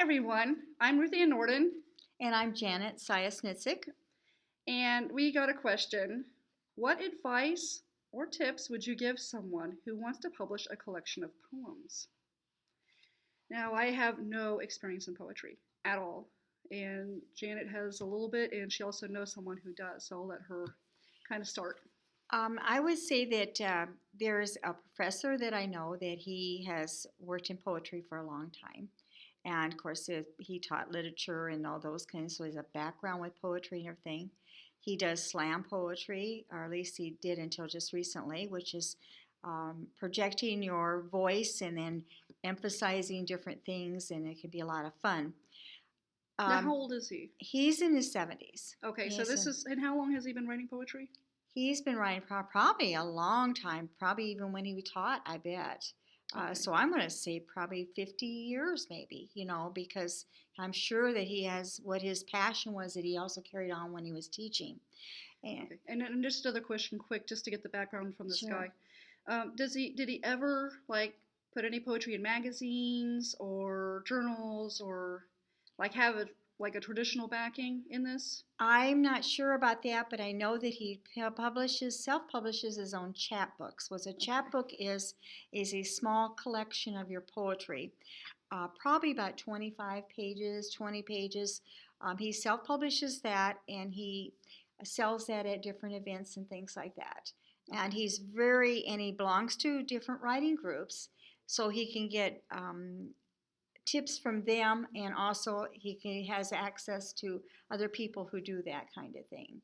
everyone, I'm Ruth Nordin, And I'm Janet Syas Nitsick. and we got a question. What advice or tips would you give someone who wants to publish a collection of poems? Now, I have no experience in poetry at all, and Janet has a little bit, and she also knows someone who does, so I'll let her kind of start. I would say that there's a professor that I know that he has worked in poetry for a long time. And of course, he taught literature and all those kinds, so he has a background with poetry and everything. He does slam poetry, or at least he did until just recently, which is projecting your voice and then emphasizing different things, and it can be a lot of fun. Now, how old is he? He's in his 70s. Okay, so this is, and how long has he been writing poetry? He's been writing probably a long time, probably even when he taught, I bet. Okay. So I'm going to say probably 50 years, maybe, because I'm sure that he has what his passion was that he also carried on when he was teaching. And Okay. And then just another question, quick, just to get the background from this sure. guy. Did he ever like put any poetry in magazines or journals or like have a like a traditional backing in this? I'm not sure about that, but I know that he self-publishes his own chapbooks. What a Okay. chapbook is a small collection of your poetry, probably about 25 pages, 20 pages. He self-publishes that, and he sells that at different events and things like that. And Okay. and he belongs to different writing groups, so he can get tips from them, and also has access to other people who do that kind of thing.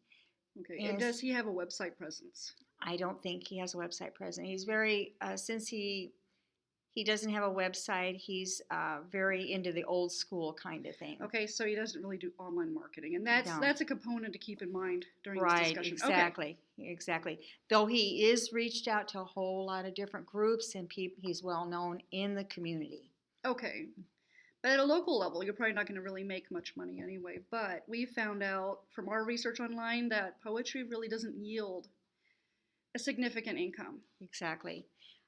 Okay. And And does he have a website presence? I don't think he has a website present. He's very since he doesn't have a website. He's very into the old school kind of thing. Okay, so he doesn't really do online marketing, and No. that's a component to keep in mind during this Right, discussion. Okay. exactly. Though he is reached out to a whole lot of different groups and he's well known in the community. Okay. But at a local level, you're probably not going to really make much money anyway. But we found out from our research online that poetry really doesn't yield a significant income. Exactly.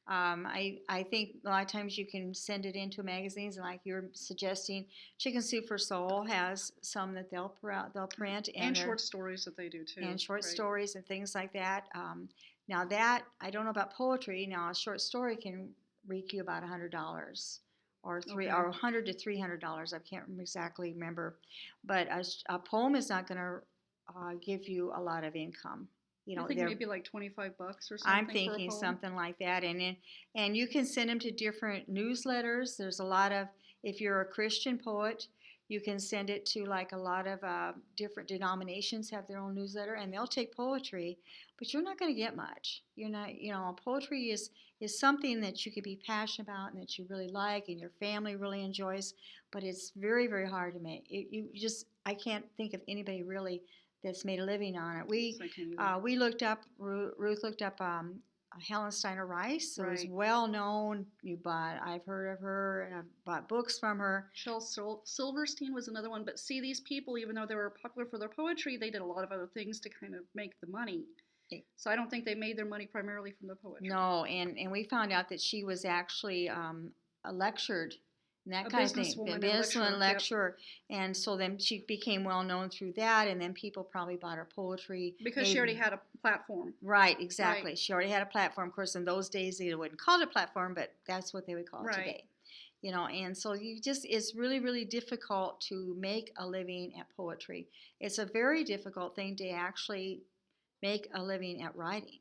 I think a lot of times you can send it into magazines, and like you're suggesting, Chicken Soup for Soul has some that they'll print, And they're short stories that they do too. and short Right. stories and things like that. Now that I don't know about poetry. Now a short story can reach you about $100 or Okay. $100 to $300. I can't exactly remember, but a poem is not going to give you a lot of income. I think They're maybe like $25 or I'm something for a thinking poem. something like that, and you can send them to different newsletters. There's a lot of if you're a Christian poet, you can send it to like a lot of different denominations have their own newsletter, and they'll take poetry, but you're not going to get much. You're not, poetry is something that you could be passionate about and that you really like, and your family really enjoys, but it's very very hard to make. You just I can't think of anybody really that's made a living on it. So I can't either. We looked up. Ruth looked up Helen Steiner Rice, who is Right. well known. I've heard of her, and I've bought books from her. Silverstein was another one. But see, these people, even though they were popular for their poetry, they did a lot of other things to kind of make the money. So I don't think they made their money primarily from the poetry. No, and we found out that she was actually a lectured and that A kind of thing. businesswoman and Businesswoman, lecturer, lecturer, and so then she became well known through that, and then people probably bought her poetry. because she already had a platform. Right, exactly. Right. She already had a platform. Of course, in those days, they wouldn't call it a platform, but that's what they would call it Right. today. And so it's really, really difficult to make a living at poetry. It's a very difficult thing to actually make a living at writing.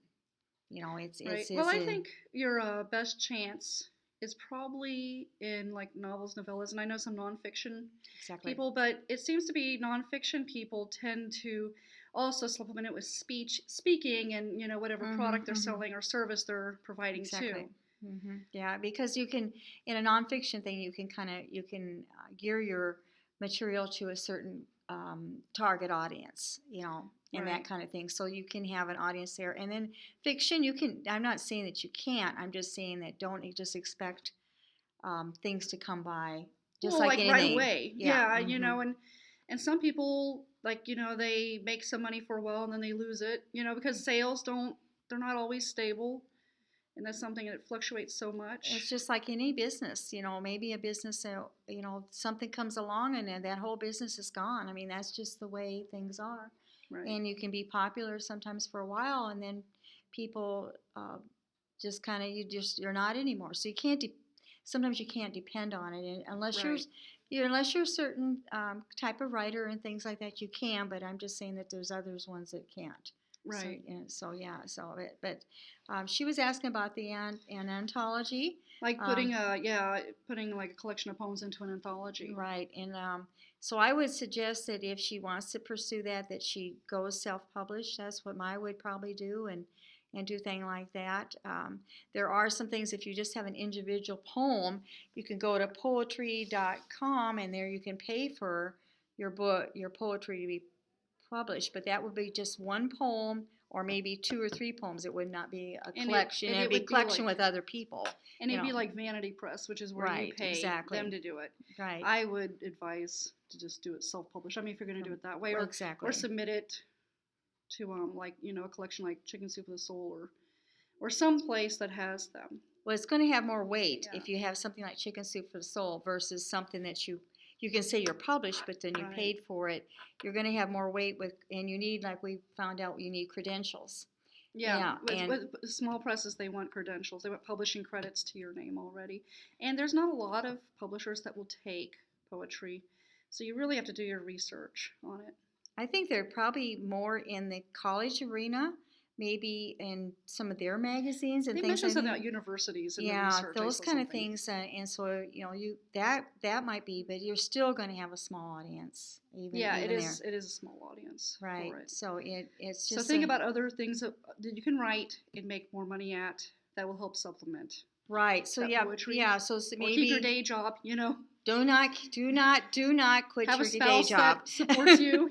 Right. Well, I think your best chance is probably in like novels, novellas, and I know some nonfiction exactly. people, but it seems to be nonfiction people tend to also supplement it with speaking, and whatever product they're selling or service they're providing Exactly. too. Yeah, because you can in a nonfiction thing you can gear your material to a certain target audience, and that Right. kind of thing. So you can have an audience there, and then fiction you can. I'm not saying that you can't. I'm just saying that don't just expect things to come by just Well, like like right anything. away. Yeah. Yeah, and some people like they make some money for a while and then they lose it, because sales don't they're not always stable. And that's something that fluctuates so much. It's just like any business, maybe a business, something comes along and then that whole business is gone. I mean, that's just the way things are. Right. And you can be popular sometimes for a while and then people just kind of, you're not anymore. So sometimes you can't depend on it unless Right. unless you're a certain type of writer and things like that, you can, but I'm just saying that there's others ones that can't. Right. But she was asking about an anthology. Like putting like a collection of poems into an anthology. Right, and so I would suggest that if she wants to pursue that she goes self-published. That's what I would probably do, and do things like that. There are some things, if you just have an individual poem, you can go to poetry.com and there you can pay for your poetry to be published, but that would be just one poem or maybe 2 or 3 poems. It would not be a collection. It would be a collection with other people. And it'd be like Vanity Press, which is where you pay them to do it. Right. I would advise to just do it self-published. I mean, if you're going to do it that way, or submit it to a collection like Chicken Soup for the Soul or some place that has them. Well, it's going to have more weight if you have something like Chicken Soup for the Soul versus something that you can say you're published, but then you paid for it. You're going to have more weight and you need, like we found out, you need credentials. Yeah. With small presses, they want credentials. They want publishing credits to your name already. And there's not a lot of publishers that will take poetry, so you really have to do your research on it. I think they're probably more in the college arena, maybe in some of their magazines and things. They mentioned something about universities and research. Those kind of things. And so that might be, but you're still going to have a small audience. It is a small audience. Right. So it's just. So think about other things that you can write and make more money at that will help supplement. Right. So poetry. So maybe keep your day job. Do not quit your day job. That supports you.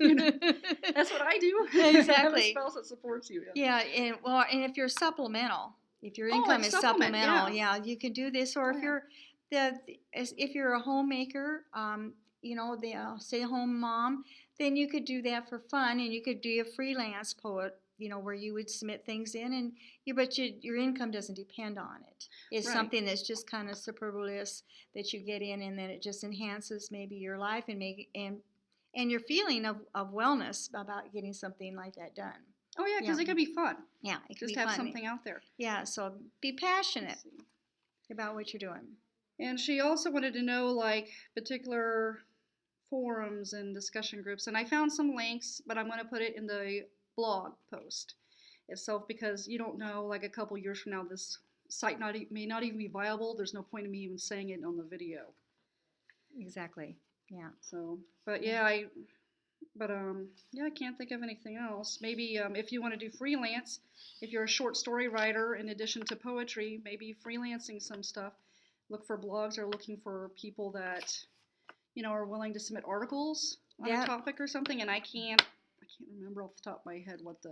That's what I do. Exactly. Have a spouse that supports you. Yeah, and if you're supplemental, if your income is supplemental, you can do this. Or if you're a homemaker, the stay-at-home mom, then you could do that for fun, and you could be a freelance poet. Where you would submit things in, but your income doesn't depend on it. It's something that's just kind of superfluous that you get in, and then it just enhances maybe your life and your feeling of wellness about getting something like that done. Oh yeah, because it could be fun. Yeah, it could just be have fun. Something out there. Yeah, so be passionate about what you're doing. And she also wanted to know particular forums and discussion groups, and I found some links, but I'm going to put it in the blog post itself because you don't know, a couple years from now, this site may not even be viable. There's no point in me even saying it on the video. Exactly. Yeah. So, but I can't think of anything else. Maybe if you want to do freelance, if you're a short story writer in addition to poetry, maybe freelancing some stuff. Look for blogs or looking for people that are willing to submit articles on a topic or something. And I can't remember off the top of my head what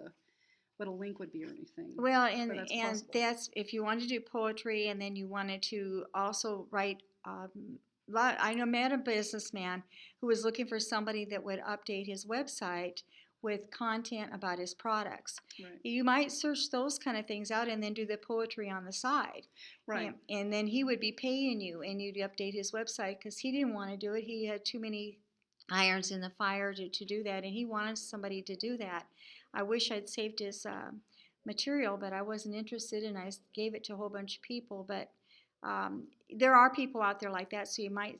a link would be or anything. Well, and that's if you wanted to do poetry and then you wanted to also write. I met a businessman who was looking for somebody that would update his website with content about his products. Right. You might search those kind of things out and then do the poetry on the side. Right. And then he would be paying you, and you'd update his website because he didn't want to do it. He had too many irons in the fire to do that, and he wanted somebody to do that. I wish I'd saved his material, but I wasn't interested, and I gave it to a whole bunch of people. But there are people out there like that, so you might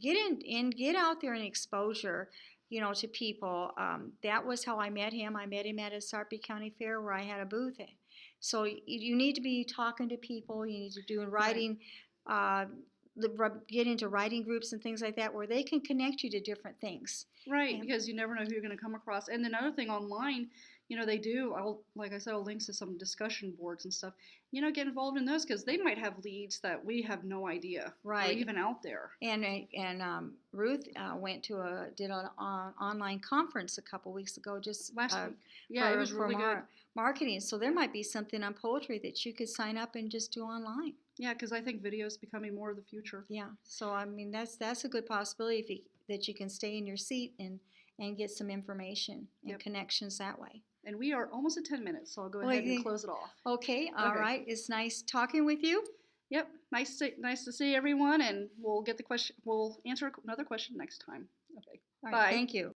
get out there and exposure, to people. That was how I met him. I met him at a Sarpy County Fair where I had a booth. So you need to be talking to people. You need to do writing. Get into writing groups and things like that where they can connect you to different things. Right, because you never know who you're going to come across. And another thing online, they do, like I said, I'll links to some discussion boards and stuff. Get involved in those because they might have leads that we have no idea are even out there. And Ruth did an online conference a couple weeks ago just last week. Yeah, it was really good. Marketing. So there might be something on poetry that you could sign up and just do online. Yeah, because I think video is becoming more of the future. Yeah, so I mean that's a good possibility that you can stay in your seat and get some information and connections that way. And we are almost at 10 minutes, so I'll go Well, ahead and close it off. Okay, all Okay. right. It's nice talking with you. Yep, nice to see everyone, and we'll answer another question next time. Okay, All bye. right, thank you.